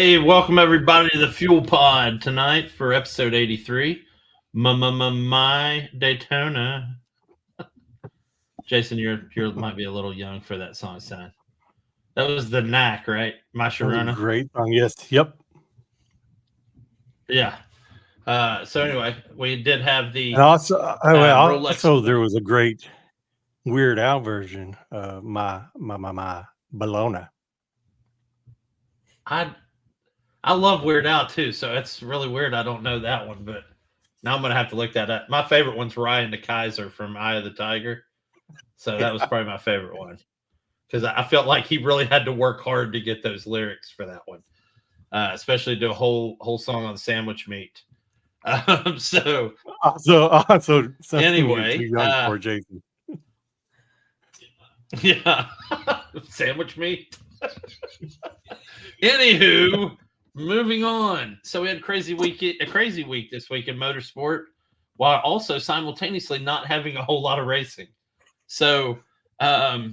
Hey, welcome everybody to the Fuel Pod tonight for episode 83. My Daytona. Jason, you might be a little young for that song, son. That was the Knack, right? My That was a Sharona. great song. Yes. Yep. Yeah. So anyway, we did have the And also, Rolex. there was a great Weird Al version of my Bologna. I love Weird Al too, so it's really weird I don't know that one, but now I'm gonna have to look that up. My favorite one's Ryan the Kaiser from Eye of the Tiger. So that was probably my favorite one. Because I felt like he really had to work hard to get those lyrics for that one, especially do a whole song on sandwich meat. So something anyway, you're too young for, Jason. Yeah, sandwich meat. Anywho, moving on. So we had a crazy week this week in motorsport, while also simultaneously not having a whole lot of racing. So, we had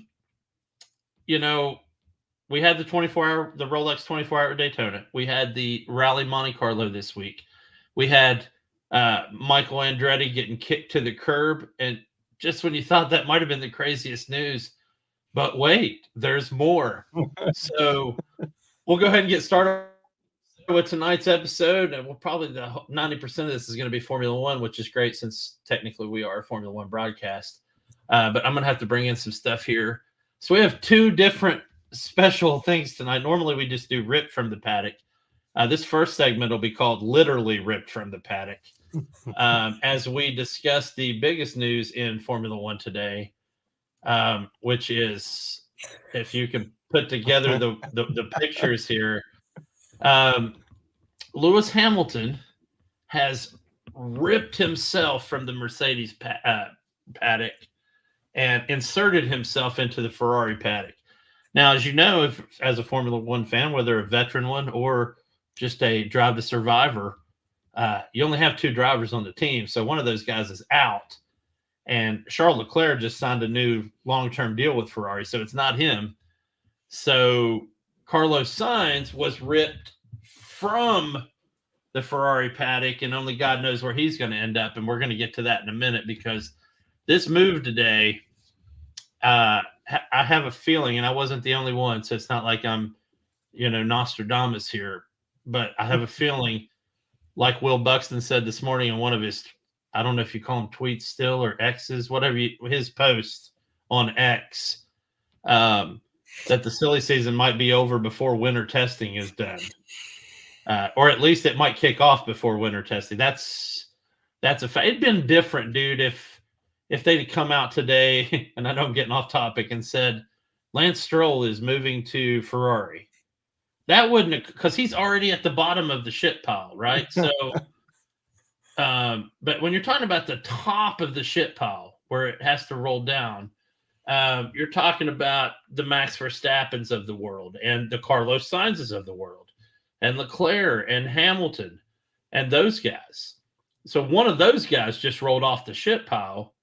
the Rolex 24-hour Daytona. We had the Rally Monte Carlo this week. We had Michael Andretti getting kicked to the curb, and just when you thought that might have been the craziest news, but wait, there's more. So we'll go ahead and get started with tonight's episode, and we'll probably 90% of this is going to be Formula One, which is great since technically we are a Formula One broadcast. But I'm going to have to bring in some stuff here. So we have two different special things tonight. Normally we just do Ripped from the Paddock. This first segment will be called Literally Ripped from the Paddock, as we discuss the biggest news in Formula One today, which is, if you can put together the pictures here, Lewis Hamilton has ripped himself from the Mercedes paddock and inserted himself into the Ferrari paddock. Now, as you know, as a Formula One fan, whether a veteran one or just a Drive to Survivor, you only have two drivers on the team. So one of those guys is out. And Charles Leclerc just signed a new long-term deal with Ferrari, so it's not him. So Carlos Sainz was ripped from the Ferrari paddock, and only God knows where he's going to end up. And we're going to get to that in a minute, because this move today, I have a feeling, and I wasn't the only one, so it's not like I'm, Nostradamus here, but I have a feeling, like Will Buxton said this morning in one of his, I don't know if you call them tweets still or X's, his post on X, that the silly season might be over before winter testing is done. Or at least it might kick off before winter testing. That's a fact. It'd been different, dude, if they'd come out today, and I know I'm getting off topic, and said Lance Stroll is moving to Ferrari. That wouldn't, because he's already at the bottom of the shit pile, right? So, but when you're talking about the top of the shit pile where it has to roll down, you're talking about the Max Verstappens of the world and the Carlos Sainzes of the world and Leclerc and Hamilton and those guys. So one of those guys just rolled off the shit pile,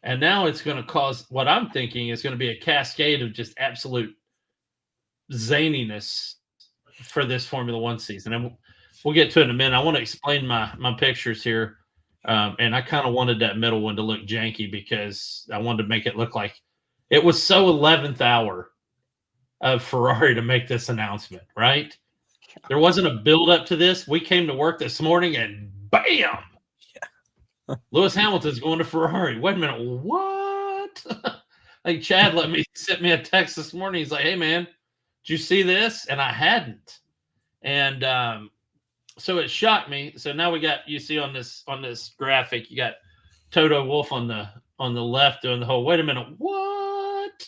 and now it's going to cause, what I'm thinking is going to be a cascade of just absolute zaniness for this Formula One season. And we'll get to it in a minute. I want to explain my pictures here. And I kind of wanted that middle one to look janky, because I wanted to make it look like it was so 11th hour of Ferrari to make this announcement, right? There wasn't a build up to this. We came to work this morning and bam, Lewis Hamilton's going to Ferrari. Wait a minute, what? Like Chad sent me a text this morning. He's like, "Hey man, did you see this?" And I hadn't. And so it shocked me. So now you see on this graphic, you got Toto Wolff on the left doing the whole, wait a minute, what?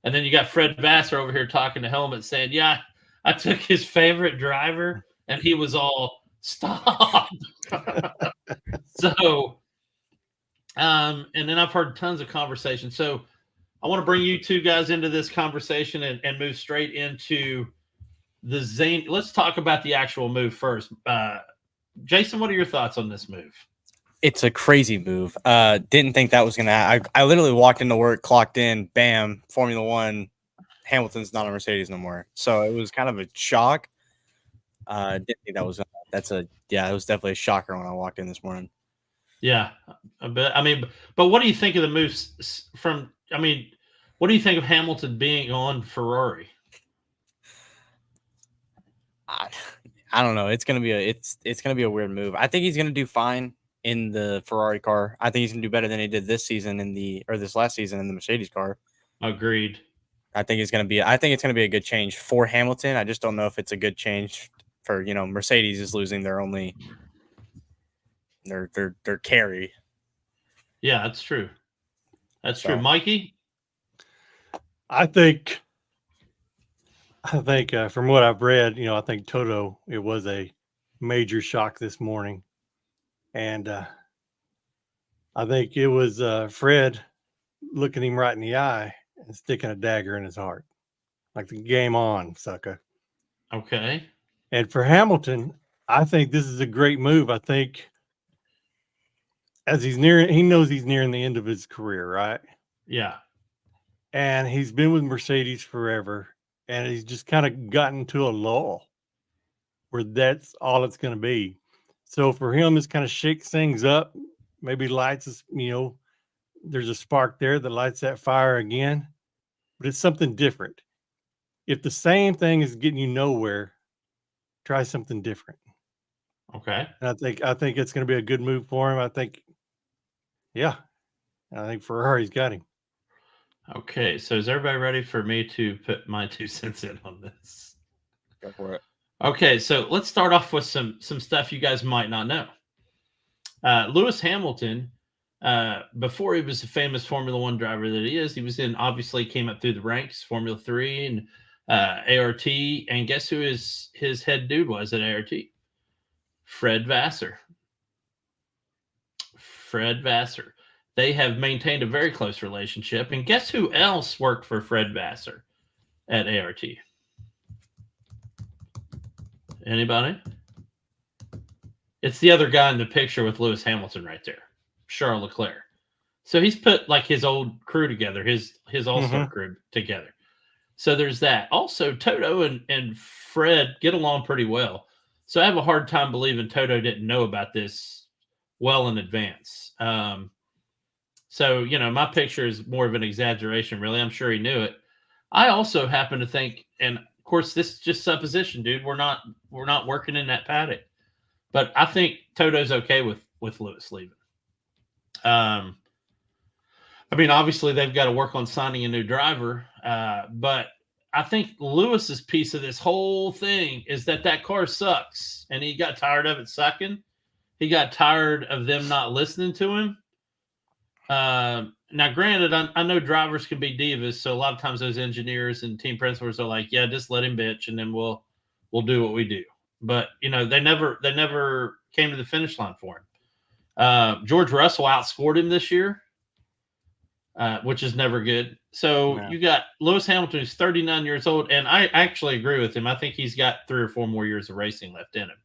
And then you got Fred Vassar over here talking to Helmet saying, yeah, I took his favorite driver and he was all, stop. So, and then I've heard tons of conversation. So I want to bring you two guys into this conversation and move straight into the Zane. Let's talk about the actual move first. Jason, what are your thoughts on this move? It's a crazy move. Didn't think that was going to I literally walked into work, clocked in, bam, Formula One, Hamilton's not a Mercedes no more. So it was kind of a shock. Didn't think that was. It was definitely a shocker when I walked in this morning. Yeah, but I mean, but what do you think of the moves from? I mean, what do you think of Hamilton being on Ferrari? I don't know. It's gonna be a weird move. I think he's gonna do fine in the Ferrari car. I think he's gonna do better than he did this season this last season in the Mercedes car. Agreed. I think it's gonna be a good change for Hamilton. I just don't know if it's a good change for Mercedes is losing their only their carry. Yeah, that's true. That's So. true. Mikey? I think from what I've read, I think Toto, it was a major shock this morning. And I think it was Fred looking him right in the eye and sticking a dagger in his heart. Like the game on, sucker. Okay. And for Hamilton, I think this is a great move. I think as he knows he's nearing the end of his career, right? Yeah. And he's been with Mercedes forever. And he's just kind of gotten to a lull where that's all it's going to be. So for him, this kind of shakes things up, maybe lights, there's a spark there that lights that fire again, but it's something different. If the same thing is getting you nowhere, try something different. Okay. And I think it's going to be a good move for him. I think Ferrari's got him. Okay. So is everybody ready for me to put my 2 cents in on this? Go for it. Okay. So let's start off with some stuff you guys might not know. Lewis Hamilton, before he was the famous Formula One driver that he is, obviously came up through the ranks, Formula 3 and ART. And guess who his head dude was at ART? Fred Vassar. Fred Vassar. They have maintained a very close relationship. And guess who else worked for Fred Vassar at ART? Anybody? It's the other guy in the picture with Lewis Hamilton right there, Charles Leclerc. So he's put like his old crew together, his all-star crew together. So there's that. Also, Toto and Fred get along pretty well. So I have a hard time believing Toto didn't know about this well in advance. So, my picture is more of an exaggeration, really. I'm sure he knew it. I also happen to think, and of course, this is just supposition, dude. We're not working in that paddock. But I think Toto's okay with Lewis leaving. Obviously they've got to work on signing a new driver, but I think Lewis's piece of this whole thing is that car sucks, and he got tired of it sucking. He got tired of them not listening to him. Now, granted, I know drivers can be divas, so a lot of times those engineers and team principals are like, "Yeah, just let him bitch, and then we'll do what we do." But they never came to the finish line for him. George Russell outscored him this year, which is never good. So You got Lewis Hamilton, who's 39 years old, and I actually agree with him. I think he's got 3 or 4 more years of racing left in him.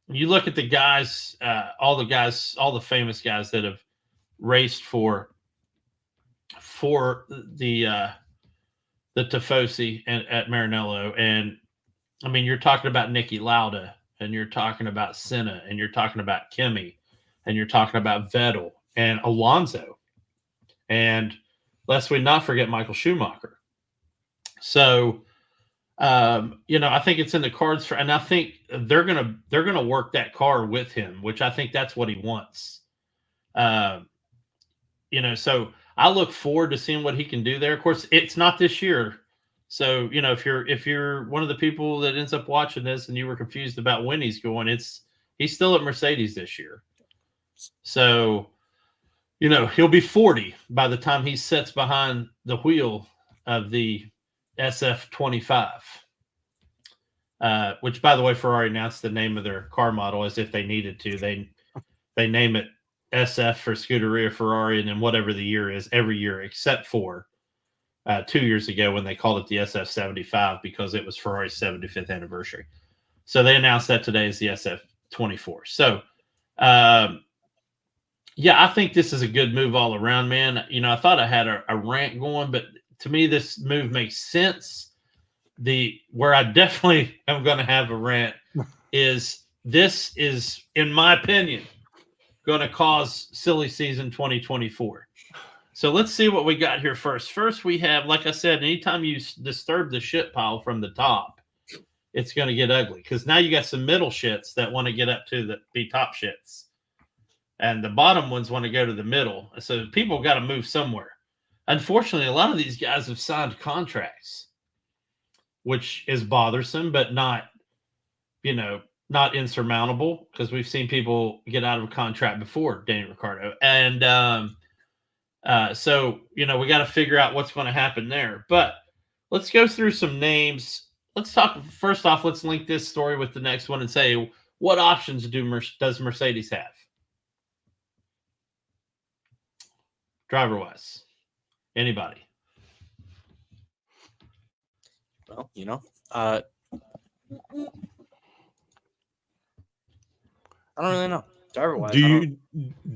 You look at the guys, all the famous guys that have raced for the Tifosi at Maranello, and you're talking about Niki Lauda, and you're talking about Senna, and you're talking about Kimi, and you're talking about Vettel and Alonso, and lest we not forget Michael Schumacher. So, I think it's in the cards and I think they're gonna work that car with him, which I think that's what he wants. So I look forward to seeing what he can do there. Of course, it's not this year. So, if you're one of the people that ends up watching this and you were confused about when he's going, he's still at Mercedes this year. So, he'll be 40 by the time he sits behind the wheel of the SF25, which, by the way, Ferrari announced the name of their car model as if they needed to. They name it SF for Scuderia Ferrari, and then whatever the year is every year, except for 2 years ago when they called it the SF75 because it was Ferrari's 75th anniversary. So they announced that today as the SF24. So, I think this is a good move all around, man. I thought I had a rant going, but to me, this move makes sense. where I definitely am going to have a rant is this is, in my opinion, going to cause silly season 2024. So let's see what we got here first. First, we have, like I said, anytime you disturb the shit pile from the top, it's going to get ugly because now you got some middle shits that want to get up to the top shits. And the bottom ones want to go to the middle. So people got to move somewhere. Unfortunately, a lot of these guys have signed contracts, which is bothersome, but not, not insurmountable because we've seen people get out of a contract before, Danny Ricciardo. And so, we got to figure out what's going to happen there. But let's go through some names. Let's talk first off. Let's link this story with the next one and say, what options does Mercedes have? Driver-wise, anybody? Well, I don't really know. Driver-wise, do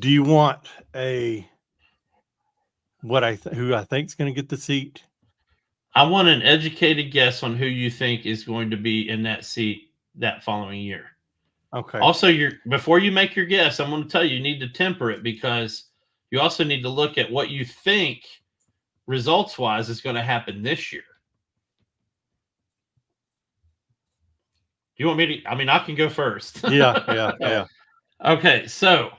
you want who I think is going to get the seat? I want an educated guess on who you think is going to be in that seat that following year. Okay. Also, before you make your guess, I'm going to tell you need to temper it because you also need to look at what you think results-wise is going to happen this year. You want me to? I mean, I can go first. Yeah. Okay, so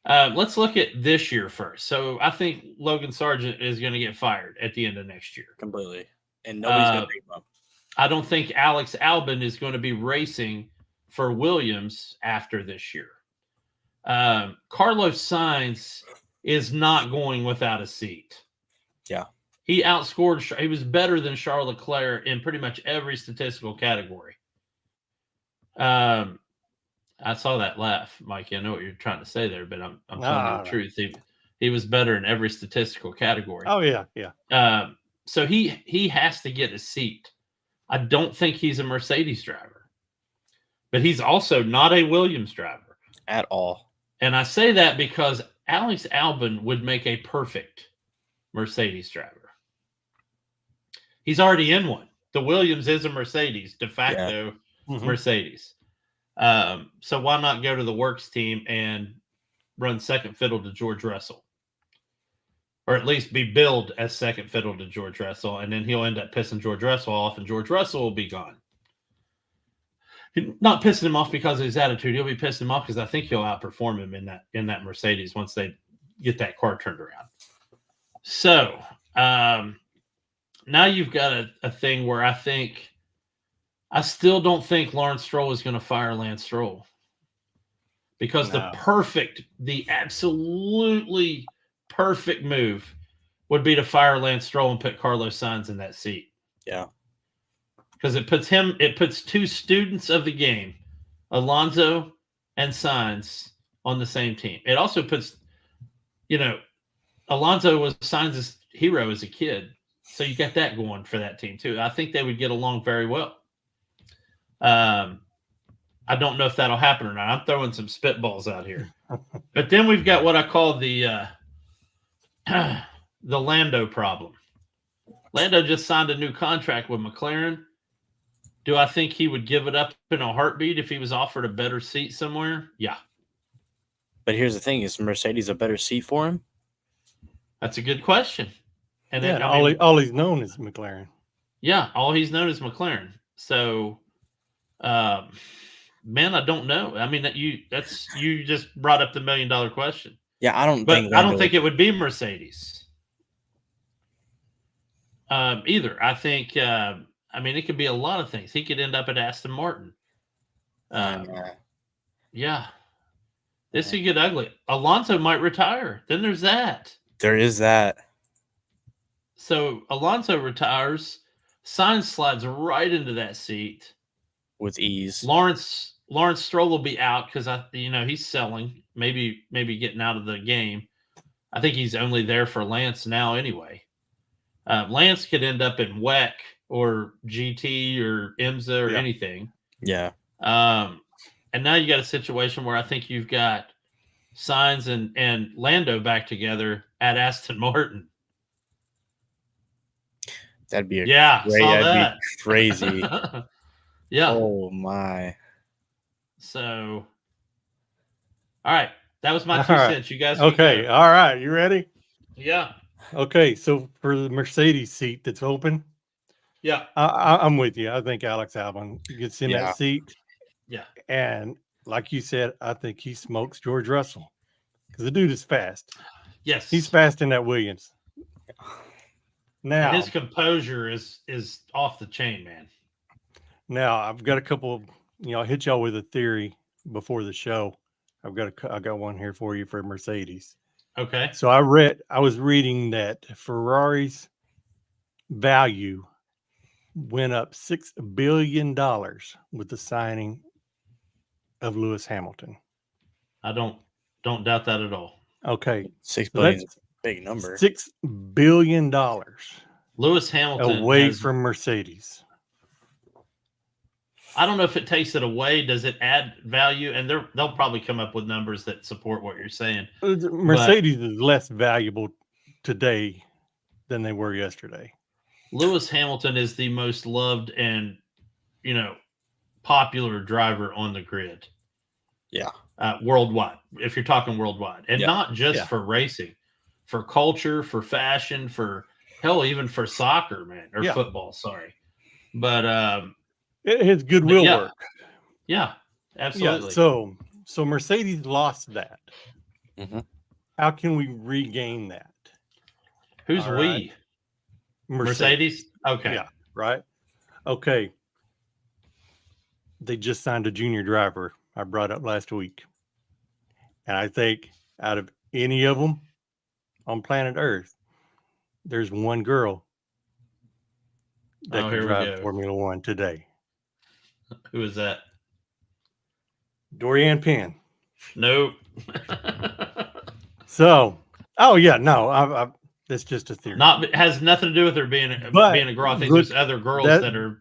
let's look at this year first. So I think Logan Sargent is going to get fired at the end of next year. Completely. And nobody's going to pick him up. I don't think Alex Albon is going to be racing for Williams after this year. Carlos Sainz is not going without a seat. Yeah. He was better than Charles Leclerc in pretty much every statistical category. I saw that laugh, Mikey. I know what you're trying to say there, but I'm telling you the truth. He was better in every statistical category. Oh yeah. So he has to get a seat. I don't think he's a Mercedes driver, but he's also not a Williams driver at all. And I say that because Alex Albon would make a perfect Mercedes driver. He's already in one. The Williams is a Mercedes, de facto Mercedes. So why not go to the works team and run second fiddle to George Russell? Or at least be billed as second fiddle to George Russell, and then he'll end up pissing George Russell off, and George Russell will be gone. Not pissing him off because of his attitude. He'll be pissing him off because I think he'll outperform him in that Mercedes once they get that car turned around. So now you've got a thing where I still don't think Lawrence Stroll is going to fire Lance Stroll because the absolutely perfect move would be to fire Lance Stroll and put Carlos Sainz in that seat. Yeah. Because it puts two students of the game, Alonso and Sainz, on the same team. It also puts, Alonso was Sainz's hero as a kid. So you got that going for that team too. I think they would get along very well. I don't know if that'll happen or not. I'm throwing some spitballs out here. But then we've got what I call the Lando problem. Lando just signed a new contract with McLaren. Do I think he would give it up in a heartbeat if he was offered a better seat somewhere? Yeah. But here's the thing. Is Mercedes a better seat for him? That's a good question. And then, all he's known is McLaren. Yeah, all he's known is McLaren. So, man, I don't know. I mean, you just brought up the $1 million question. Yeah, I don't think it would be Mercedes either. I think, it could be a lot of things. He could end up at Aston Martin. Yeah. This could get ugly. Alonso might retire. Then there's that. There is that. So Alonso retires. Sainz slides right into that seat with ease. Lawrence Stroll will be out because he's selling, maybe getting out of the game. I think he's only there for Lance now anyway. Lance could end up in WEC or GT or IMSA or anything. Yeah. And now you got a situation where I think you've got Sainz and Lando back together at Aston Martin. That'd be saw that'd that. be crazy. Yeah. Oh my. So, all right, that was my All 2 right. cents. You guys can Okay. go. All right. You ready? Yeah. Okay. So for the Mercedes seat that's open, Yeah. I'm with you. I think Alex Albon gets in Yeah. that seat. Yeah. And like you said, I think he smokes George Russell because the dude is fast. Yes. He's fast in that Williams. And Now, his composure is off the chain, man. now I've got a couple. I'll hit y'all with a theory before the show. I got one here for you for Mercedes. Okay. So I was reading that Ferrari's value went up $6 billion with the signing of Lewis Hamilton. I don't doubt that at all. Okay, 6 so billion is that's a big number. $6 billion Lewis Hamilton away has, from Mercedes. I don't know if it takes it away. Does it add value? And they'll probably come up with numbers that support what you're saying. Mercedes is less valuable today than they were yesterday. Lewis Hamilton is the most loved and, popular driver on the grid. Yeah. Worldwide, if you're talking worldwide, and Yeah. not just Yeah. for racing, for culture, for fashion, for hell, even for soccer, man, or Yeah. football. Sorry, but His goodwill yeah. work. Yeah, absolutely. Yeah, so Mercedes lost that. Mhm. How can we regain that? Who's All we? right. Mercedes? Okay. Yeah, right. Okay. They just signed a junior driver I brought up last week. And I think out of any of them on planet Earth, there's one girl that Oh, can here we drive go. Formula One today. Who is that? Dorian Penn. Nope. So, no, that's just a theory. Has nothing to do with her being a girl. I think look, there's other girls that are.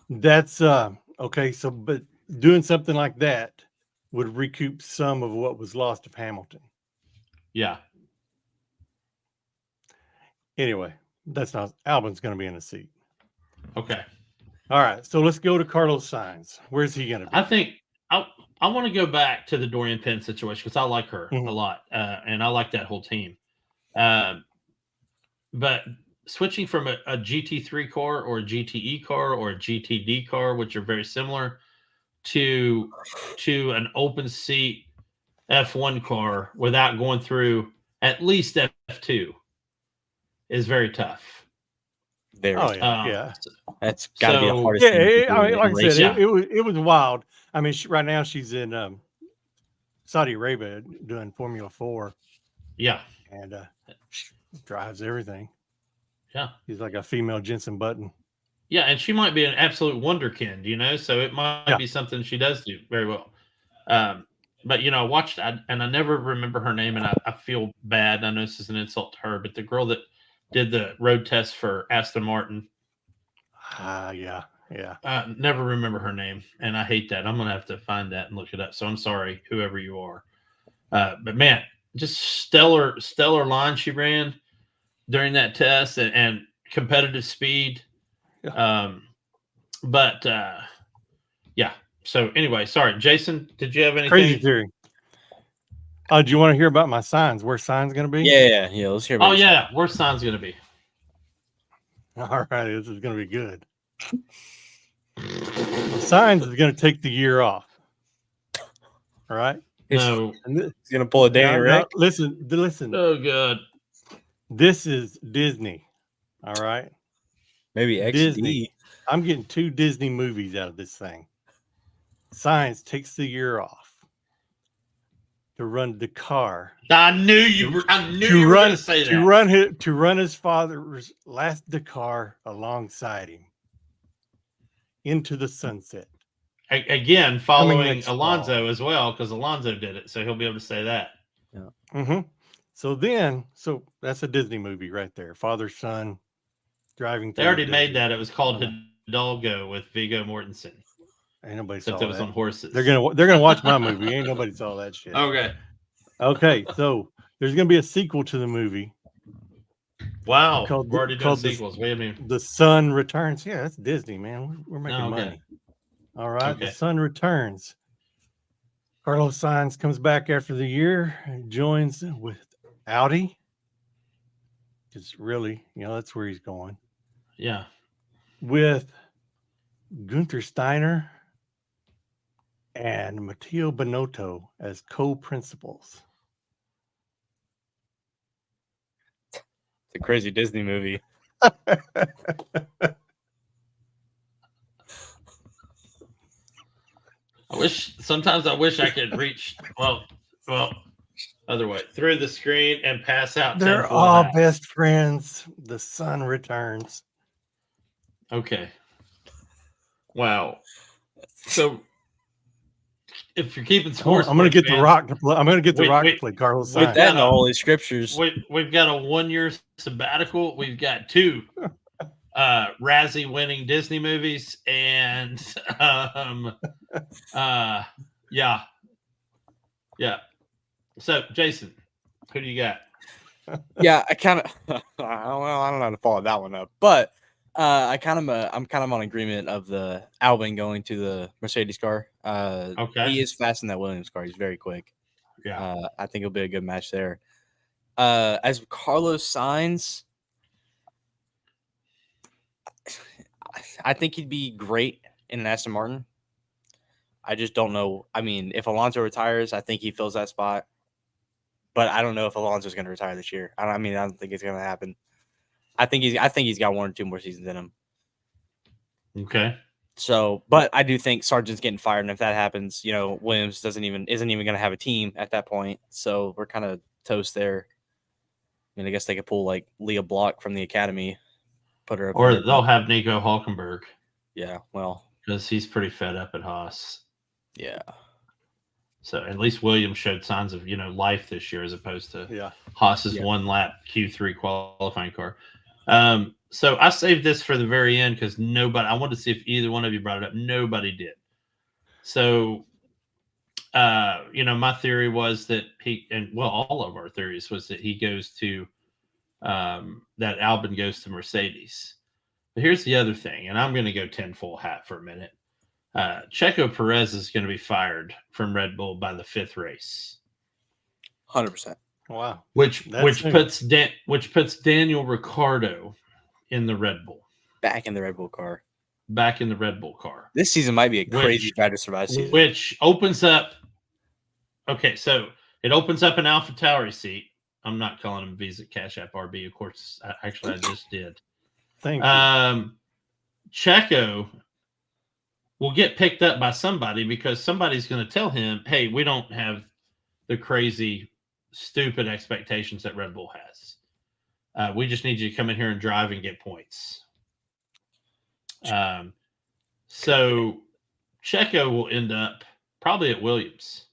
That's okay. So, but doing something like that would recoup some of what was lost of Hamilton. Yeah. Anyway, that's not Albon's going to be in the seat. Okay. All right, so let's go to Carlos Sainz. Where's he going to be? I think I want to go back to the Dorian Penn situation because I like her a lot, and I like that whole team. But switching from a GT3 car or a GTE car or a GTD car, which are very similar, to an open seat F1 car without going through at least F2 is very tough. Yeah. That's got to be the hardest Yeah, thing to do I mean, like I said, Yeah. it was wild. I mean, right now she's in Saudi Arabia doing Formula 4. Yeah. And she drives everything. Yeah. She's like a female Jensen Button. Yeah, and she might be an absolute wonderkind, so it might be something she does do very well. But, I watched, and I never remember her name, and I feel bad. I know this is an insult to her, but the girl that did the road test for Aston Martin. Yeah. Never remember her name, and I hate that. I'm going to have to find that and look it up. So I'm sorry, whoever you are. But, man, just stellar line she ran during that test and competitive speed. Yeah. Yeah. So anyway, sorry, Jason, did you have anything? Crazy theory. Oh, do you want to hear about my signs? Where signs going to be? Yeah. Let's hear about it. Where's signs going to be? All right, this is going to be good. Signs is going to take the year off. All right. No, he's going to pull a Danny Rick. Listen. Oh, God. This is Disney. All right. Maybe XD. Disney. I'm getting 2 Disney movies out of this thing. Science takes the year off to run the car. I knew you were going to say that. To run his father's last Dakar alongside him into the sunset. Again, following Alonso as well, because Alonso did it, so he'll be able to say that. Yeah. Mm-hmm. So that's a Disney movie right there. Father, son, driving. They already made that. It was called Hidalgo with Viggo Mortensen. Ain't nobody Except saw it was that. on horses. They're gonna watch my movie. Ain't nobody saw that shit. Okay. So there's gonna be a sequel to the movie, Wow. Called We're already doing called the sequels. We haven't even. The Sun Returns. Yeah, that's Disney, man. We're making Oh, okay. money. All right, The Okay. Sun Returns. Carlos Sainz comes back after the year, and joins with Audi. Just really, that's where he's going. Yeah. With Gunther Steiner and Matteo Binotto as co-principals. It's a crazy Disney movie. Sometimes I wish I could reach well other way through the screen and pass out. They're 10 full all hats. best friends. The Sun Returns. Okay. Wow. So if you're keeping sports, I'm going to get The Rock to play. I'm going to get The Rock to play Carlos with Sainz. That in the Holy Scriptures. We've got a 1-year sabbatical. We've got 2 Razzie winning Disney movies, and yeah. So Jason, who do you got? Yeah, I kind of I don't know how to follow that one up, but I'm kind of on agreement of the Albon going to the Mercedes car. Okay. He is fast in that Williams car. He's very quick. Yeah. I think it'll be a good match there. As Carlos Sainz, I think he'd be great in an Aston Martin. I just don't know. I mean, if Alonso retires, I think he fills that spot. But I don't know if Alonso's going to retire this year. I don't think it's going to happen. I think he's got 1 or 2 more seasons in him. Okay. So, but I do think Sargent's getting fired, and if that happens, Williams isn't even going to have a team at that point. So we're kind of toast there. I mean, I guess they could pull like Leah Block from the academy, put her up Or there. they'll have Nico Hulkenberg. Yeah, well, because he's pretty fed up at Haas. Yeah. So at least Williams showed signs of life this year as opposed to Haas's 1-lap Q3 qualifying car. So I saved this for the very end because I wanted to see if either one of you brought it up. Nobody did. So, my theory was that all of our theories was that he goes to, that Albon goes to Mercedes. But here's the other thing, and I'm going to go 10 full hat for a minute. Checo Perez is going to be fired from Red Bull by the 5th race. 100%. Wow. Which puts Daniel Ricciardo in the Red Bull. Back in the Red Bull car. This season might be a crazy Drive to Survive season. Which opens up. Okay, so it opens up an AlphaTauri seat. I'm not calling him Visa Cash App RB. Of course, I just did. Thank you. Checo will get picked up by somebody because somebody's going to tell him, hey, we don't have the crazy, stupid expectations that Red Bull has. We just need you to come in here and drive and get points. So Checo will end up probably at Williams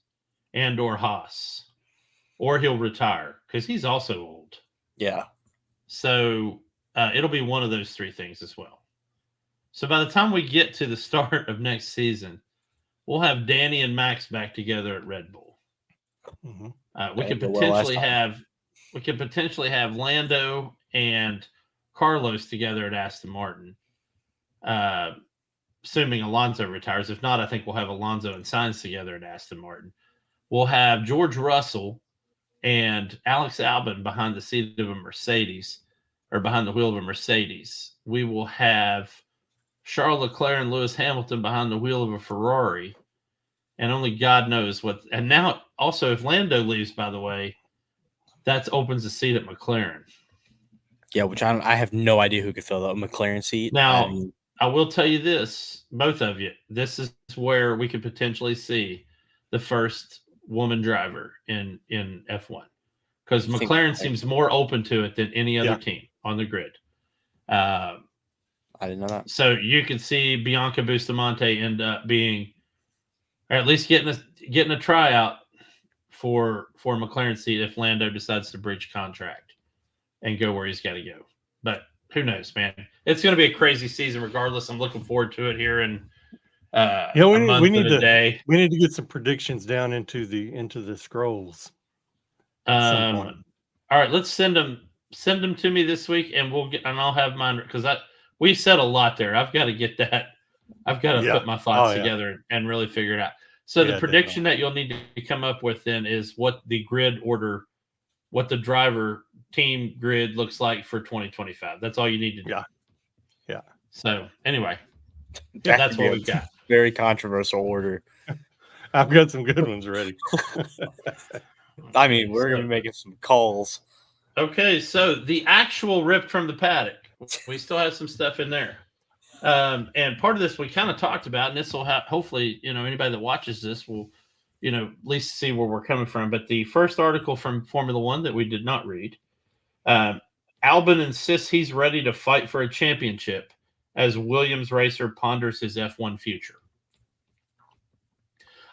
and or Haas, or he'll retire because he's also old. Yeah. So it'll be one of those 3 things as well. So by the time we get to the start of next season, we'll have Danny and Max back together at Red Bull. Mm-hmm. We could potentially have Lando and Carlos together at Aston Martin, assuming Alonso retires. If not, I think we'll have Alonso and Sainz together at Aston Martin. We'll have George Russell and Alex Albon behind the seat of a Mercedes, or behind the wheel of a Mercedes. We will have Charles Leclerc and Lewis Hamilton behind the wheel of a Ferrari, and only God knows what. And now, also, if Lando leaves, by the way, that opens the seat at McLaren. Yeah, which I have no idea who could fill that McLaren seat. Now, I will tell you this, both of you, this is where we could potentially see the first woman driver in F1, because McLaren seems more open to it than any other team on the grid. I didn't know that. So you could see Bianca Bustamante end up being, or at least getting a tryout for McLaren seat if Lando decides to breach contract and go where he's got to go. But who knows, man? It's going to be a crazy season regardless. I'm looking forward to it here in we need to get some predictions down into the scrolls. All right, let's send them send them to me this week, and I'll have mine because we said a lot there. I've got to get that. I've got to put my thoughts together and really figure it out. So the prediction that you'll need to come up with then is what the grid order, what the driver team grid looks like for 2025. That's all you need to do. Yeah. So anyway, that's what we've got. Very controversial order. I've got some good ones ready. I mean, we're going to be making some calls. Okay, so the actual ripped from the paddock. We still have some stuff in there. And part of this we kind of talked about, and this will have, hopefully, anybody that watches this will, at least see where we're coming from. But the first article from Formula One that we did not read, Albon insists he's ready to fight for a championship as Williams racer ponders his F1 future.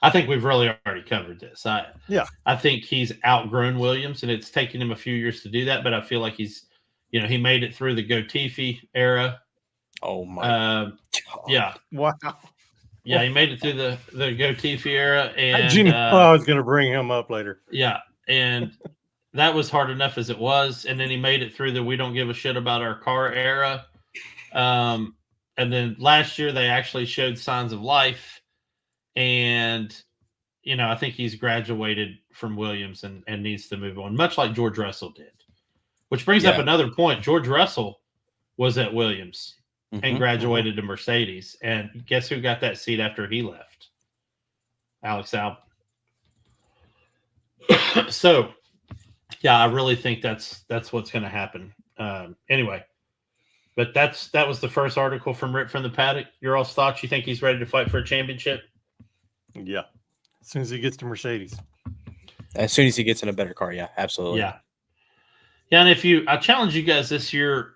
I think we've really already covered this. I think he's outgrown Williams, and it's taken him a few years to do that. But I feel like he's, he made it through the Latifi era. Oh my! Yeah. Wow. Yeah, he made it through the Latifi era, and I was going to bring him up later. Yeah, and that was hard enough as it was, and then he made it through the we don't give a shit about our car era. And then last year they actually showed signs of life. And, I think he's graduated from Williams and needs to move on, much like George Russell did. Which brings up another point. George Russell was at Williams and graduated to Mercedes. And guess who got that seat after he left? Alex Albon. So, yeah, I really think that's what's going to happen. Anyway, but that was the first article from Rip from the Paddock. Your all's thoughts? You think he's ready to fight for a championship? Yeah. As soon as he gets to Mercedes. As soon as he gets in a better car, yeah, absolutely. Yeah. Yeah, and I challenge you guys this year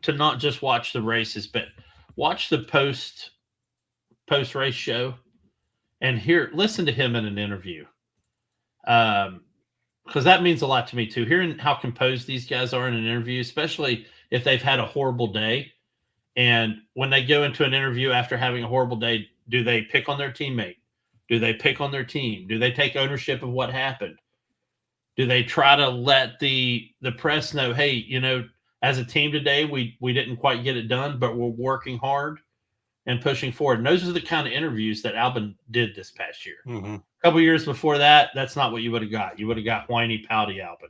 to not just watch the races, but watch the post-race show and listen to him in an interview. Because that means a lot to me too. Hearing how composed these guys are in an interview, especially if they've had a horrible day. And when they go into an interview after having a horrible day, do they pick on their teammate? Do they pick on their team? Do they take ownership of what happened? Do they try to let the press know, hey, as a team today, we didn't quite get it done, but we're working hard and pushing forward. And those are the kind of interviews that Albon did this past year. Mm-hmm. A couple years before that, that's not what you would have got. You would have got whiny, pouty Albon.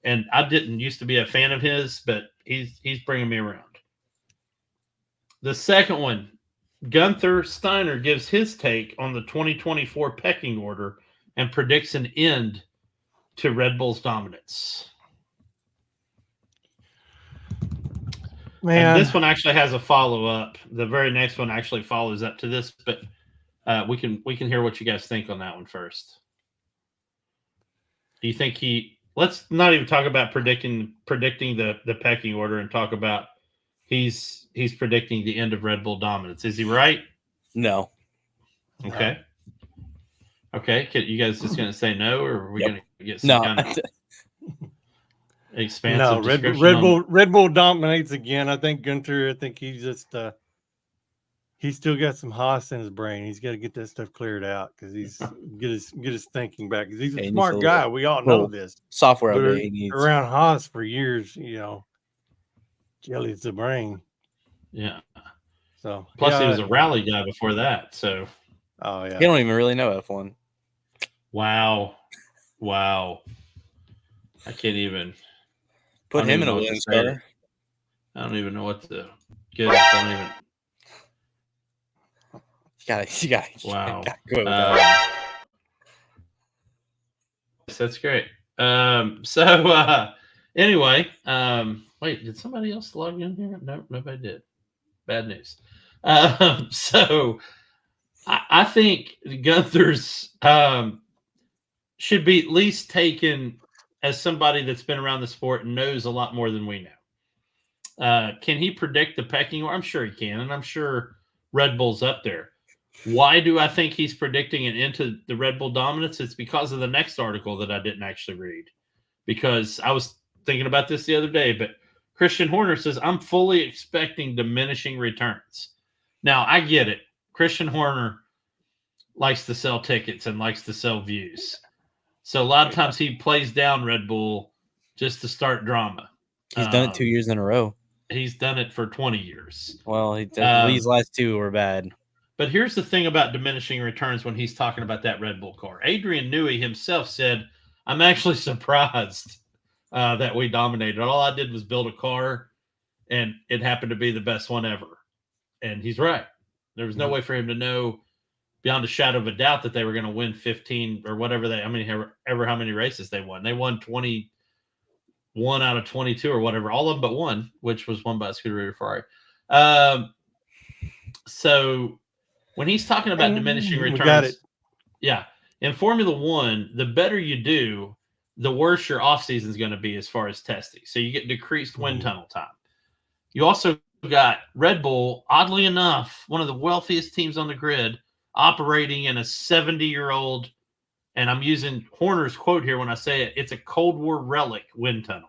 And I didn't used to be a fan of his, but he's bringing me around. The second one, Gunther Steiner gives his take on the 2024 pecking order and predicts an end to Red Bull's dominance. Man, and this one actually has a follow-up. The very next one actually follows up to this, but we can hear what you guys think on that one first. Do you think let's not even talk about predicting the pecking order and talk about he's predicting the end of Red Bull dominance. Is he right? No. Okay. Okay. You guys just going to say no, or are we going to get some kind of expansive description? Red Bull dominates again. I think Gunther, he's just he's still got some Haas in his brain. He's got to get that stuff cleared out because he's get his thinking back. Because he's a smart guy. We all know this. Software update he needs. Around Haas for years, jelly's the brain. Yeah. So plus he was a rally guy before that. So. Oh yeah. He don't even really know F1. Wow. I can't even put him in a Williams car. I don't even know what to get. I don't even. You got. Wow. Good. That's great. Anyway, wait, did somebody else log in here? No, nobody did. Bad news. So I think Gunther's should be at least taken as somebody that's been around the sport and knows a lot more than we know. Can he predict the pecking order? I'm sure he can, and I'm sure Red Bull's up there. Why do I think he's predicting an end to the Red Bull dominance? It's because of the next article that I didn't actually read. Because I was thinking about this the other day, but Christian Horner says, I'm fully expecting diminishing returns. Now, I get it. Christian Horner likes to sell tickets and likes to sell views. So a lot of times he plays down Red Bull just to start drama. He's done it 2 years in a row. He's done it for 20 years. Well, these last two were bad. But here's the thing about diminishing returns when he's talking about that Red Bull car. Adrian Newey himself said, I'm actually surprised that we dominated. All I did was build a car, and it happened to be the best one ever. And he's right. There was no way for him to know beyond a shadow of a doubt that they were going to win 15 or whatever how many races they won. They won 21 out of 22 or whatever, all of them but one, which was won by a Scuderia Ferrari. So when he's talking about diminishing returns, yeah, in Formula One, the better you do, the worse your offseason is going to be as far as testing. So you get decreased wind tunnel time. You also got Red Bull, oddly enough, one of the wealthiest teams on the grid, operating in a 70-year-old, and I'm using Horner's quote here when I say it, it's a Cold War relic wind tunnel.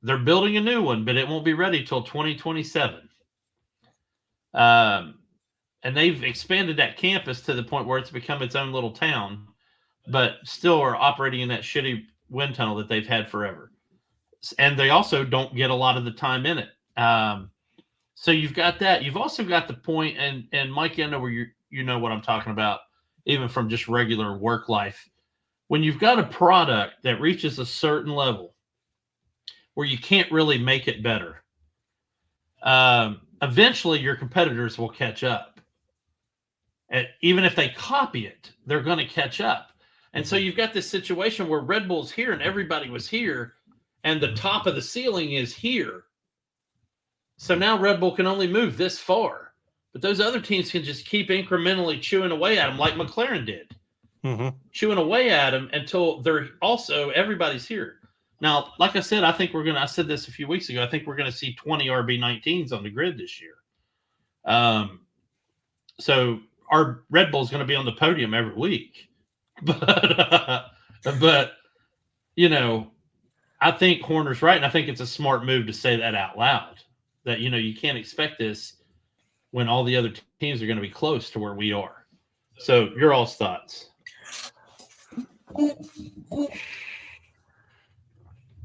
They're building a new one, but it won't be ready till 2027. And they've expanded that campus to the point where it's become its own little town, but still are operating in that shitty wind tunnel that they've had forever. And they also don't get a lot of the time in it. So you've got that. You've also got the point, and Mike, I know where you know what I'm talking about, even from just regular work life. When you've got a product that reaches a certain level where you can't really make it better, eventually your competitors will catch up. And even if they copy it, they're going to catch up. And so you've got this situation where Red Bull's here and everybody was here, and the top of the ceiling is here. So now Red Bull can only move this far. But those other teams can just keep incrementally chewing away at them like McLaren did. Chewing away at them until they're also, everybody's here. Now, like I said, I said this a few weeks ago, I think we're going to see 20 RB19s on the grid this year. So our Red Bull is going to be on the podium every week. But you know, I think Horner's right, and I think it's a smart move to say that out loud. That, you know, you can't expect this when all the other teams are going to be close to where we are. So your all's thoughts.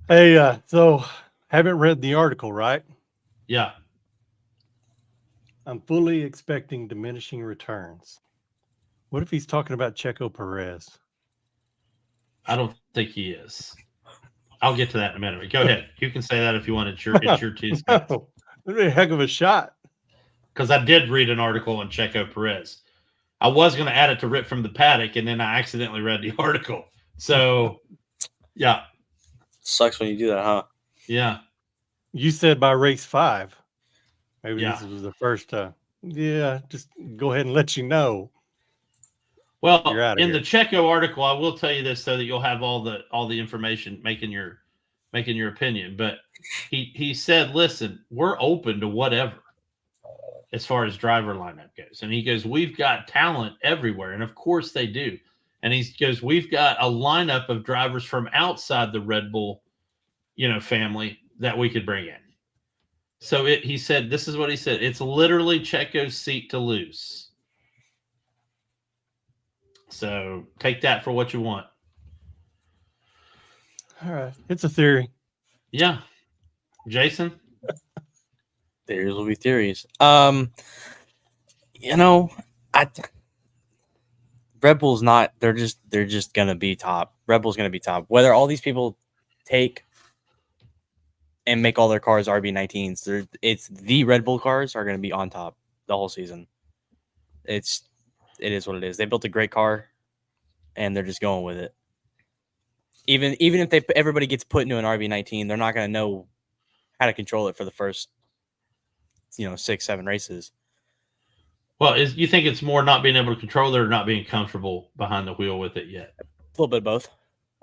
Hey, so haven't read the article, right? Yeah. I'm fully expecting diminishing returns. What if he's talking about Checo Perez? I don't think he is. I'll get to that in a minute. Go ahead. You can say that if you want. It's your two cents. That'd be a heck of a shot. Because I did read an article on Checo Perez. I was going to add it to Rip from the Paddock, and then I accidentally read the article. So, yeah. Sucks when you do that, huh? Yeah. You said by race 5. Maybe Yeah. this was the first. Just go ahead and let you know. Well, You're outta in here. the Checo article, I will tell you this so that you'll have all the information making your opinion. But he said, listen, we're open to whatever as far as driver lineup goes. And he goes, we've got talent everywhere. And of course they do. And he goes, we've got a lineup of drivers from outside the Red Bull, family that we could bring in. So he said, this is what he said. It's literally Checo's seat to lose. So take that for what you want. All right. It's a theory. Yeah. Jason? Theories will be theories. Red Bull's not, they're just gonna be top. Red Bull's gonna be top. Whether all these people take and make all their cars RB19s, it's the Red Bull cars are gonna be on top the whole season. It is what it is. They built a great car and they're just going with it. Even if everybody gets put into an RB19, they're not gonna know how to control it for the first 6-7 races. Well, you think it's more not being able to control it or not being comfortable behind the wheel with it yet? A little bit of both.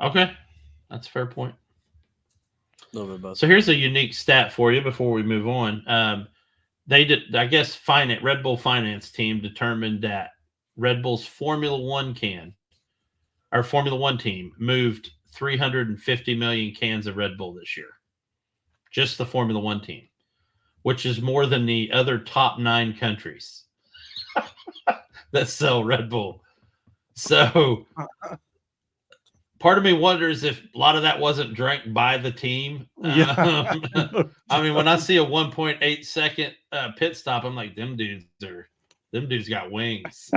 Okay. That's a fair point. A little bit of both. So here's a unique stat for you before we move on. They did, I guess, Red Bull finance team determined that Red Bull's Formula One team moved 350 million cans of Red Bull this year. Just the Formula One team, which is more than the other top 9 countries that sell Red Bull. So part of me wonders if a lot of that wasn't drank by the team. Yeah. I mean, when I see a 1.8 second pit stop, I'm like, them dudes got wings.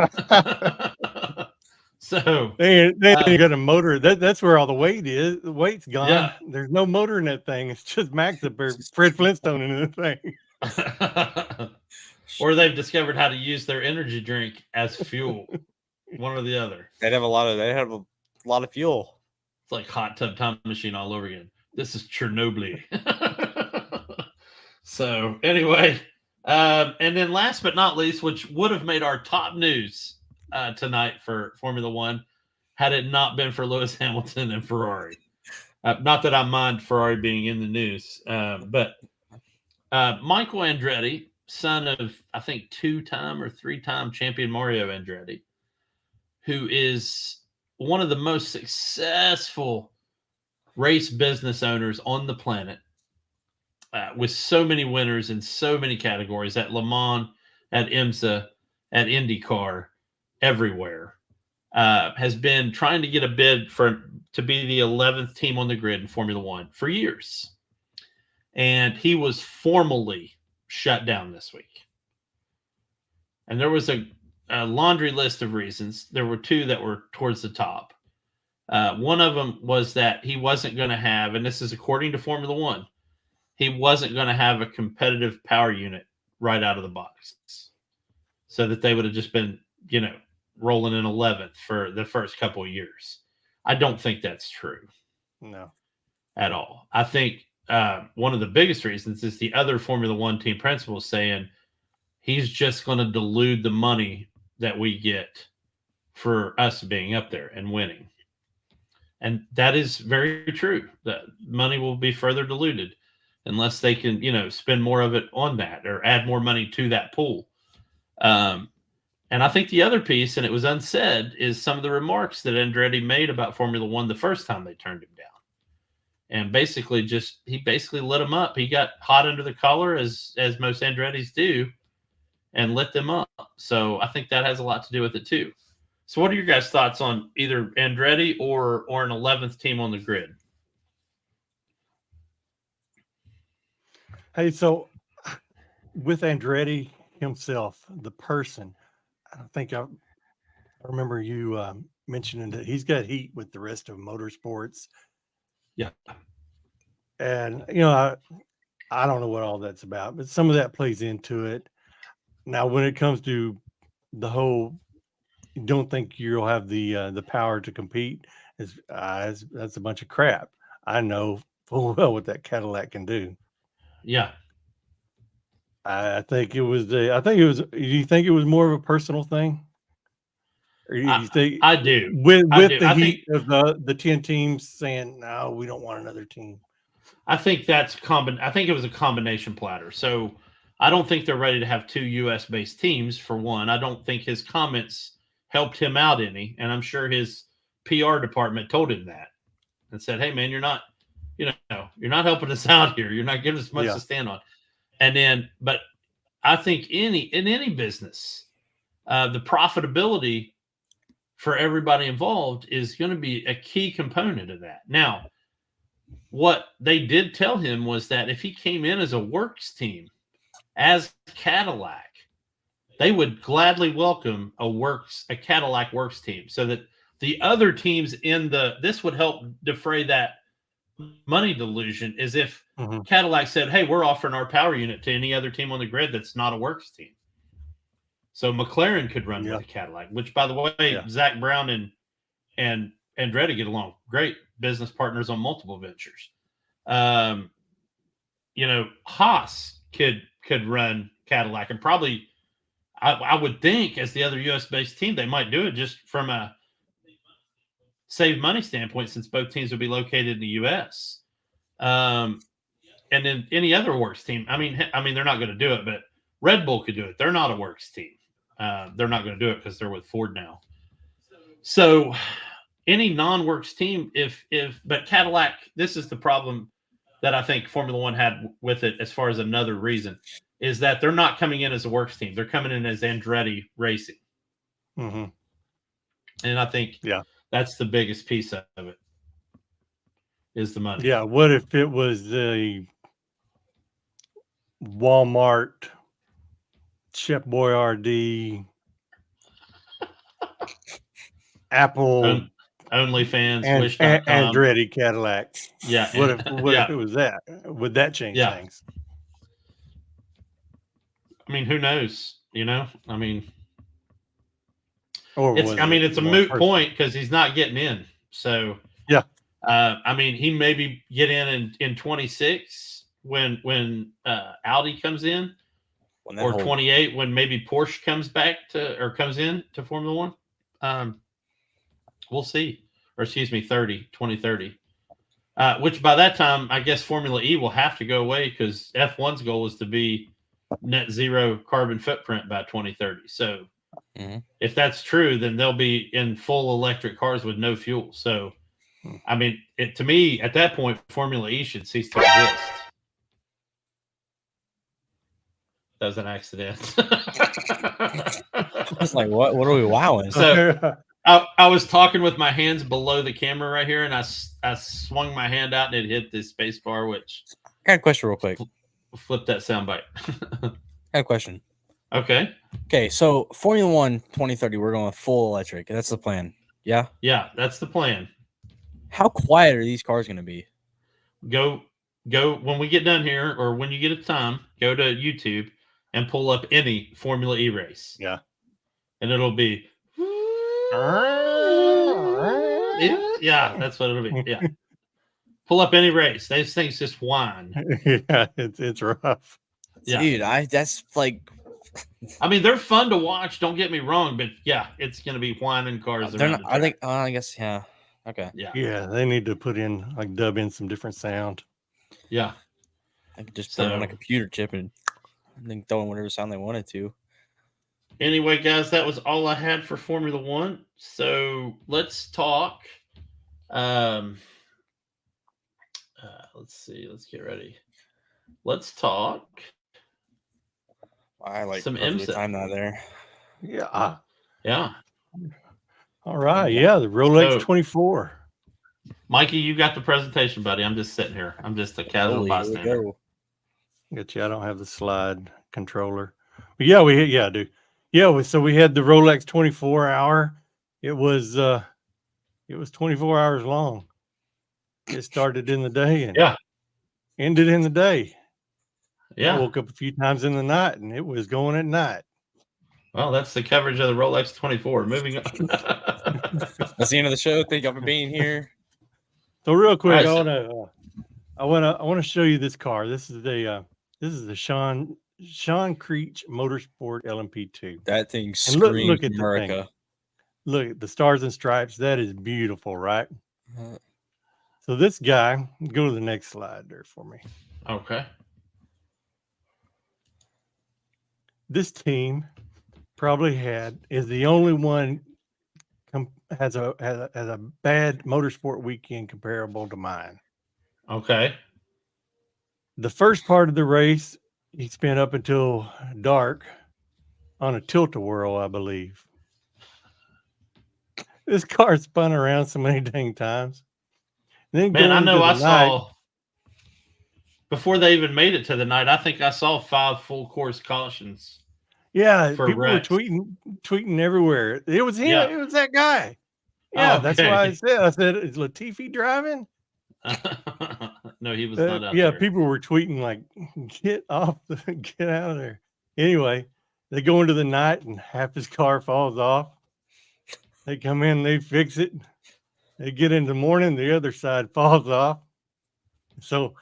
So they ain't got a motor. That's where all the weight is. The weight's gone. Yeah. There's no motor in that thing. It's just Max up there, Fred Flintstone in the thing. Or they've discovered how to use their energy drink as fuel. One or the other. They'd have a lot of fuel. It's like hot tub time machine all over again. This is Chernobyl. So anyway, and then last but not least, which would have made our top news tonight for Formula One, had it not been for Lewis Hamilton and Ferrari. Not that I mind Ferrari being in the news, but Michael Andretti, son of, I think, 2-time or 3-time champion Mario Andretti, who is one of the most successful race business owners on the planet, with so many winners in so many categories at Le Mans, at IMSA, at IndyCar, everywhere, has been trying to get a bid to be the 11th team on the grid in Formula One for years. And he was formally shut down this week. And there was a laundry list of reasons. There were 2 that were towards the top. One of them was that he wasn't going to have, and this is according to Formula One, he wasn't going to have a competitive power unit right out of the box. So that they would have just been, rolling in 11th for the first couple of years. I don't think that's true. No. At all. I think one of the biggest reasons is the other Formula One team principal saying he's just going to dilute the money that we get for us being up there and winning. And that is very true. The money will be further diluted unless they can, spend more of it on that or add more money to that pool. And I think the other piece, and it was unsaid, is some of the remarks that Andretti made about Formula One the first time they turned him down. And he basically lit them up. He got hot under the collar, as most Andrettis do, and lit them up. So I think that has a lot to do with it too. So what are your guys' thoughts on either Andretti or an 11th team on the grid? Hey, so with Andretti himself, the person, I think I remember you mentioning that he's got heat with the rest of motorsports. Yeah. And, I don't know what all that's about, but some of that plays into it. Now, when it comes to the whole, don't think you'll have the power to compete, that's a bunch of crap. I know full well what that Cadillac can do. Yeah. I think it was. Do you think it was more of a personal thing? Or do you think I do. With the I heat of the 10 teams saying, no, we don't want another team. I think I think it was a combination platter. So I don't think they're ready to have 2 US-based teams, for one. I don't think his comments helped him out any. And I'm sure his PR department told him that and said, hey, man, you're not helping us out here. You're not giving us much to stand on. And then, but I think in any business, the profitability for everybody involved is going to be a key component of that. Now, what they did tell him was that if he came in as a works team, as Cadillac, they would gladly welcome a Cadillac works team, so that the other teams this would help defray that money delusion, is if Cadillac said, hey, we're offering our power unit to any other team on the grid that's not a works team. So McLaren could run with a Cadillac, which, by the way, Zach Brown and Andretti get along great, business partners on multiple ventures. Haas could run Cadillac, and probably I would think, as the other US-based team, they might do it just from a save money standpoint, since both teams would be located in the US. And then any other works team, I mean, they're not going to do it, but Red Bull could do it. They're not a works team. They're not going to do it because they're with Ford now. So any non-works team, but Cadillac, this is the problem that I think Formula One had with it, as far as another reason, is that they're not coming in as a works team. They're coming in as Andretti Racing. Mm-hmm. And I think that's the biggest piece of it. is the money. Yeah. What if it was the Walmart, Chef Boyardee, Apple, OnlyFans, and Wish.com. Andretti Cadillac? Yeah. What if yeah. it was that? Would that change Yeah. things? I mean, who knows? You know, I mean, Or it's was it's a one moot person? point because he's not getting in. So Yeah. I mean, he maybe get in 26 when Audi comes in, When that or whole 28 when maybe Porsche comes back to or comes in to Formula One. We'll see. Or excuse me, 2030. Which by that time, I guess Formula E will have to go away because F1's goal is to be net zero carbon footprint by 2030. So Mhm. if that's true, then they'll be in full electric cars with no fuel. So, I mean, to me, at that point, Formula E should cease to exist. That was an accident. It's like, what are we wowing? So I was talking with my hands below the camera right here, and I swung my hand out and it hit the space bar, which I got a question real quick. flipped that soundbite. I got a question. Okay. Okay, so Formula One 2030, we're going full electric. That's the plan. Yeah. Yeah, that's the plan. How quiet are these cars going to be? Go when we get done here, or when you get a time, go to YouTube and pull up any Formula E race. Yeah. And it'll be yeah, that's what it'll be. Yeah. Pull up any race. Those things just whine. Yeah, it's rough. Yeah. Dude, that's like I mean, they're fun to watch, don't get me wrong, but yeah, it's gonna be whining cars they're around not. the I think. track. I guess. Yeah. Okay. Yeah. Yeah, they need to put in dub in some different sound. Yeah. I could just put it on a So computer chip and then throw in whatever sound they wanted to. anyway, guys, that was all I had for Formula One. So let's talk. Let's see. Let's get ready. Let's talk. I like Some perfectly IMSA. timed that there. Yeah. Yeah. All right. Yeah, the Rolex So- 24. Mikey, you got the presentation, buddy. I'm just sitting here. I'm just a casual Holy, here we bystander. go. Get you. I don't have the slide controller. But yeah, I do. Yeah, so we had the Rolex 24-hour. It was 24 hours long. It started in the day and Yeah. ended in the day. I Yeah. woke up a few times in the night and it was going at night. Well, that's the coverage of the Rolex 24. Moving on. That's the end of the show. Thank y'all for being here. So real quick, All right, I want to show you this car. This is the Sean Creech Motorsport LMP2. That thing And screams look at the thing. America. Look at the stars and stripes. That is beautiful, right? Uh, So this guy, go to the next slide there for me. Okay. This team probably is the only one has a bad motorsport weekend comparable to mine. Okay. The first part of the race, he spent up until dark on a tilt-a-whirl, I believe. This car spun around so many dang times. Then Man, I going know to I the night, saw before they even made it to the night, I think I saw 5 full course cautions. yeah, for people wrecks. were tweeting everywhere. It was him. Yeah. It was that guy. Yeah, that's why I Okay. said, is Latifi driving? No, he was not out Yeah, there. people were tweeting like, get out of there. Anyway, they go into the night and half his car falls off. They come in, they fix it. They get in the morning, the other side falls off. So,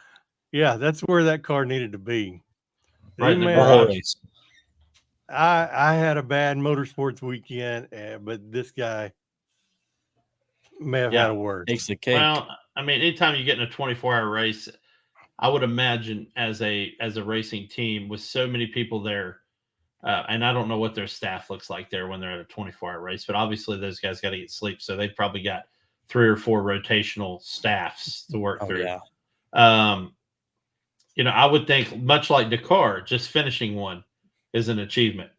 yeah, that's where that car needed to be. Right in the They the whole garage. race. I had a bad motorsports weekend, but this guy may have had a worse. Takes the cake. Well, I mean, anytime you get in a 24-hour race, I would imagine as a racing team with so many people there, and I don't know what their staff looks like there when they're at a 24-hour race, but obviously those guys got to get sleep, so they've probably got 3 or 4 rotational staffs to work Oh, through. yeah. I would think much like Dakar, just finishing one is an achievement.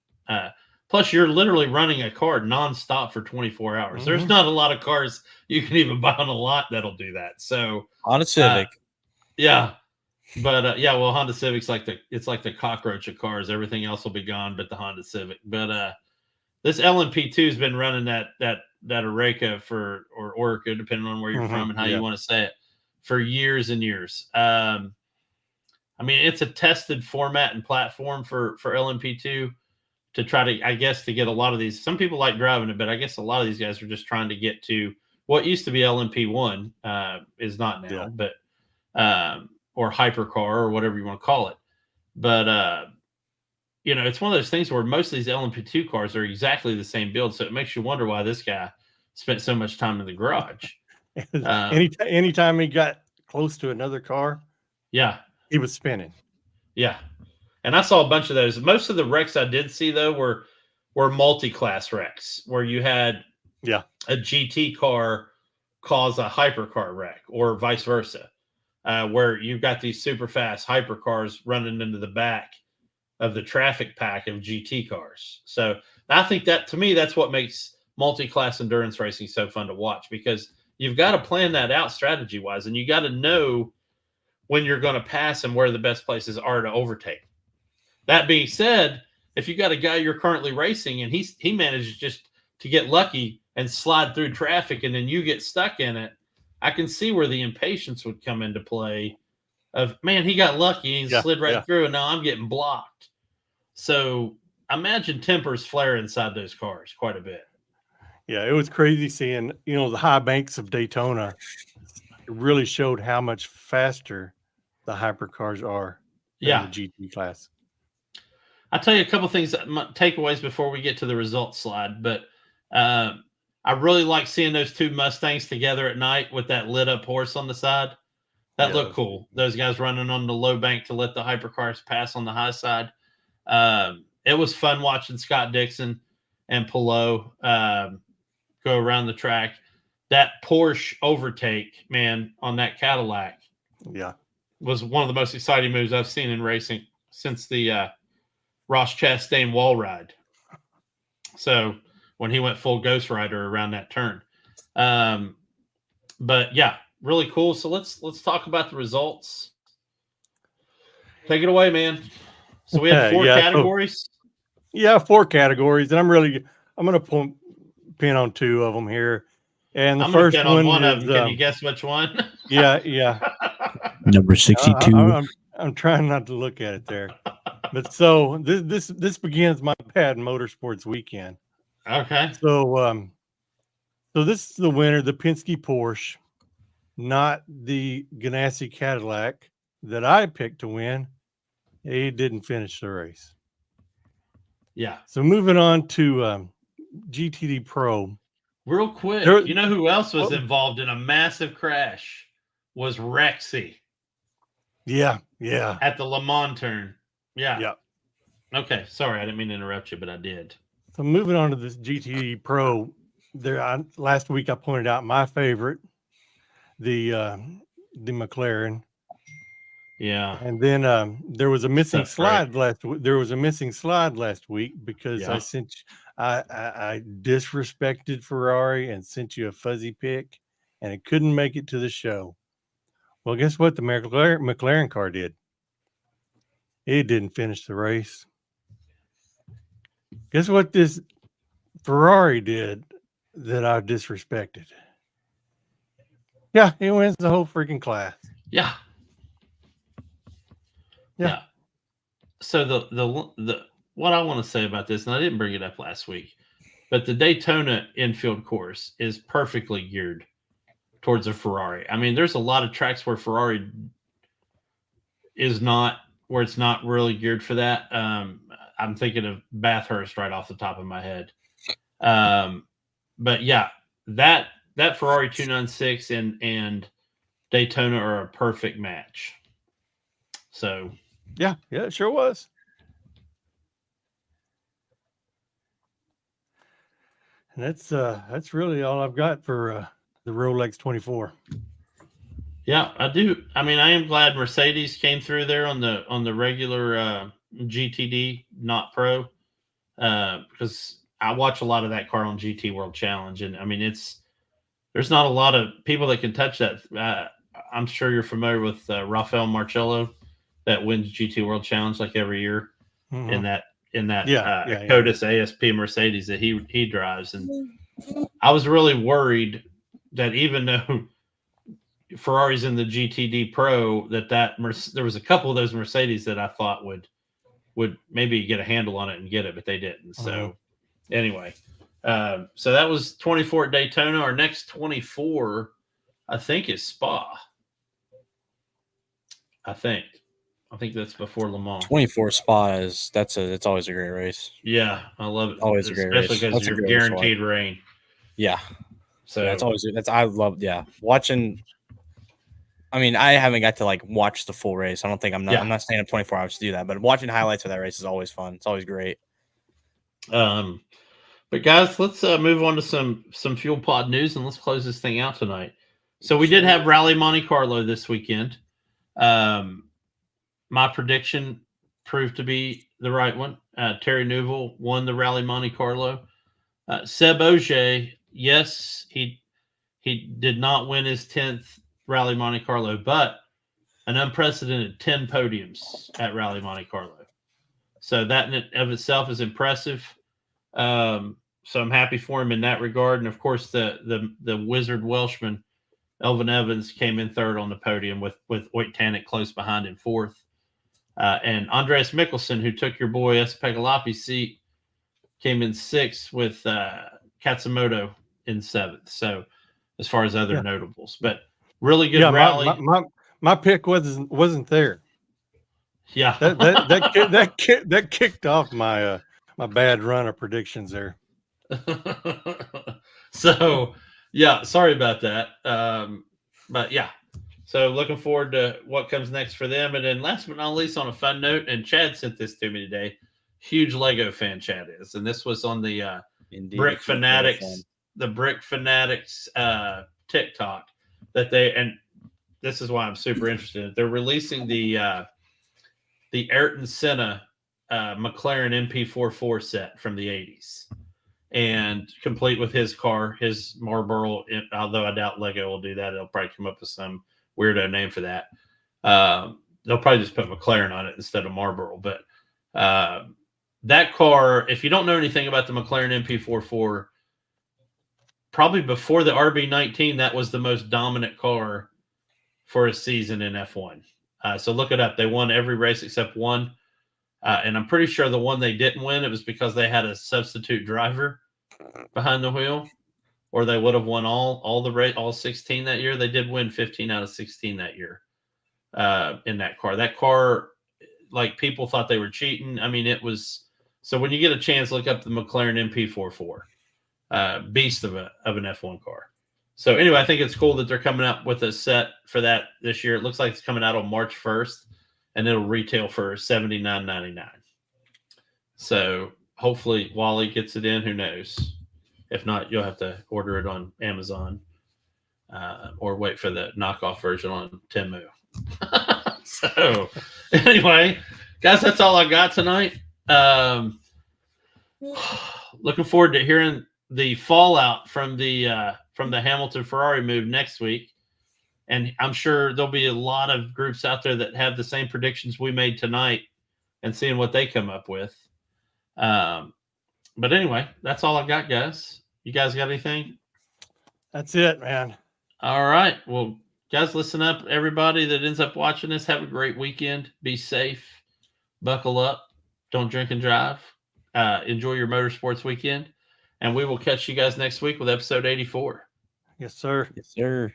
Plus, you're literally running a car nonstop for 24 hours. There's Mhm. not a lot of cars you can even buy on a lot that'll do that. So, On a Civic. yeah. But yeah, well, Honda Civic's like the cockroach of cars. Everything else will be gone, but the Honda Civic. But this LMP2 has been running that Oreca or Orica, depending on where you're from and how Yeah. you want to say it, for years and years. I mean, it's a tested format and platform for LMP2 to try to, I guess, to get a lot of these. Some people like driving it, but I guess a lot of these guys are just trying to get to what used to be LMP1, is not now, Yeah. but or hypercar or whatever you want to call it. But it's one of those things where most of these LMP2 cars are exactly the same build, so it makes you wonder why this guy spent so much time in the garage. Anytime he got close to another car, Yeah, he was spinning. yeah. And I saw a bunch of those. Most of the wrecks I did see though were multi-class wrecks where you had Yeah. a GT car cause a hypercar wreck or vice versa, where you've got these super fast hypercars running into the back of the traffic pack of GT cars. So I think that, to me, that's what makes multi-class endurance racing so fun to watch, because you've got to plan that out strategy wise, and you got to know when you're going to pass and where the best places are to overtake. That being said, if you got a guy you're currently racing and he manages just to get lucky and slide through traffic and then you get stuck in it, I can see where the impatience would come into play of, man, he got lucky and slid right through and now I'm getting blocked. So imagine tempers flare inside those cars quite a bit. Yeah, it was crazy seeing, the high banks of Daytona. It really showed how much faster the hypercars are than the GT class. I'll tell you a couple things, takeaways before we get to the results slide. But I really like seeing those two Mustangs together at night with that lit up horse on the side. That looked cool. Those guys running on the low bank to let the hypercars pass on the high side. It was fun watching Scott Dixon and Pillow go around the track. That Porsche overtake, man, on that Cadillac, was one of the most exciting moves I've seen in racing since the Ross Chastain wall ride. So when he went full Ghost Rider around that turn. But yeah, really cool. So let's talk about the results. Take it away, man. So we had 4 categories. So, 4 categories, and I'm going to pin on 2 of them here. And the first one is, can you guess which one? Yeah. Number 62. I'm trying not to look at it there. But so this begins my bad motorsports weekend. Okay. So this is the winner, the Penske Porsche, not the Ganassi Cadillac that I picked to win. He didn't finish the race. Yeah. So moving on to GTD Pro. Real quick, you know who else was involved in a massive crash? Was Rexy. Yeah. At the Le Mans turn. Yeah. Yeah. Okay. Sorry, I didn't mean to interrupt you, but I did. So moving on to this GTD Pro, last week I pointed out my favorite, the McLaren. Yeah. And then there was a missing slide last week. There was a missing slide last week because I disrespected Ferrari and sent you a fuzzy pick, and it couldn't make it to the show. Well, guess what? The McLaren car did. It didn't finish the race. Guess what this Ferrari did that I disrespected? Yeah, he wins the whole freaking class. Yeah. So the what I want to say about this, and I didn't bring it up last week, but the Daytona infield course is perfectly geared towards a Ferrari. I mean, there's a lot of tracks where Ferrari is not, where it's not really geared for that. I'm thinking of Bathurst right off the top of my head. But yeah, that Ferrari 296 and Daytona are a perfect match. So yeah, it sure was. And that's really all I've got for the Rolex 24. Yeah, I do. I mean, I am glad Mercedes came through there on the regular GTD, not Pro. because I watch a lot of that car on GT World Challenge, and I mean there's not a lot of people that can touch that. I'm sure you're familiar with Rafael Marcello that wins GT World Challenge like every year in that Codis ASP Mercedes that he drives. And I was really worried that even though Ferrari's in the GTD Pro, there was a couple of those Mercedes that I thought would maybe get a handle on it and get it, but they didn't. So anyway, so that was 24 at Daytona. Our next 24, I think, is Spa. I think that's before Le Mans. 24 Spa it's always a great race. Yeah, I love it. Always a great race, especially because you're guaranteed rain. Yeah, so I love watching. I mean, I haven't got to like watch the full race. I don't think I'm not staying up 24 hours to do that. But watching highlights of that race is always fun. It's always great. But guys, let's move on to some Fuel Pod news and let's close this thing out tonight. So we did have Rally Monte Carlo this weekend. My prediction proved to be the right one. Terry Neuville won the Rally Monte Carlo. Seb Ogier, yes, he did not win his 10th Rally Monte Carlo, but an unprecedented 10 podiums at Rally Monte Carlo. So that in and of itself is impressive. So I'm happy for him in that regard. And of course, the wizard Welshman, Elvin Evans, came in third on the podium with Oyt Tanek close behind in fourth. And Andreas Mikkelsen, who took your boy Espegalapi's seat, came in sixth with Katsumoto in seventh. So as far as other notables, but really good rally. My pick wasn't there. Yeah, that kicked off my my bad run of predictions there. So yeah, sorry about that. But yeah, so looking forward to what comes next for them. And then last but not least, on a fun note, and Chad sent this to me today. Huge Lego fan, Chad is, and this was on the Brick Fanatics, TikTok that and this is why I'm super interested. They're releasing the Ayrton Senna McLaren MP44 set from the 80s, and complete with his car, his Marlboro. Although I doubt Lego will do that, they'll probably come up with some weirdo name for that. They'll probably just put McLaren on it instead of Marlboro. But that car, if you don't know anything about the McLaren MP44, probably before the RB19, that was the most dominant car for a season in F1. So look it up. They won every race except one. And I'm pretty sure the one they didn't win, it was because they had a substitute driver behind the wheel, or they would have won all 16 that year. They did win 15 out of 16 that year in that car. That car, like, people thought they were cheating. I mean, it was. So when you get a chance, look up the McLaren MP44, beast of an F1 car. So anyway, I think it's cool that they're coming up with a set for that this year. It looks like it's coming out on March 1st, and it'll retail for $79.99. So hopefully Wally gets it in. Who knows? If not, you'll have to order it on Amazon or wait for the knockoff version on Temu. So anyway, guys, that's all I got tonight. Looking forward to hearing the fallout from the Hamilton Ferrari move next week. And I'm sure there'll be a lot of groups out there that have the same predictions we made tonight and seeing what they come up with. But anyway, that's all I got, guys. You guys got anything? That's it, man. All right. Well, guys, listen up. Everybody that ends up watching this, have a great weekend. Be safe. Buckle up. Don't drink and drive. Enjoy your motorsports weekend. And we will catch you guys next week with episode 84. Yes, sir. Yes, sir.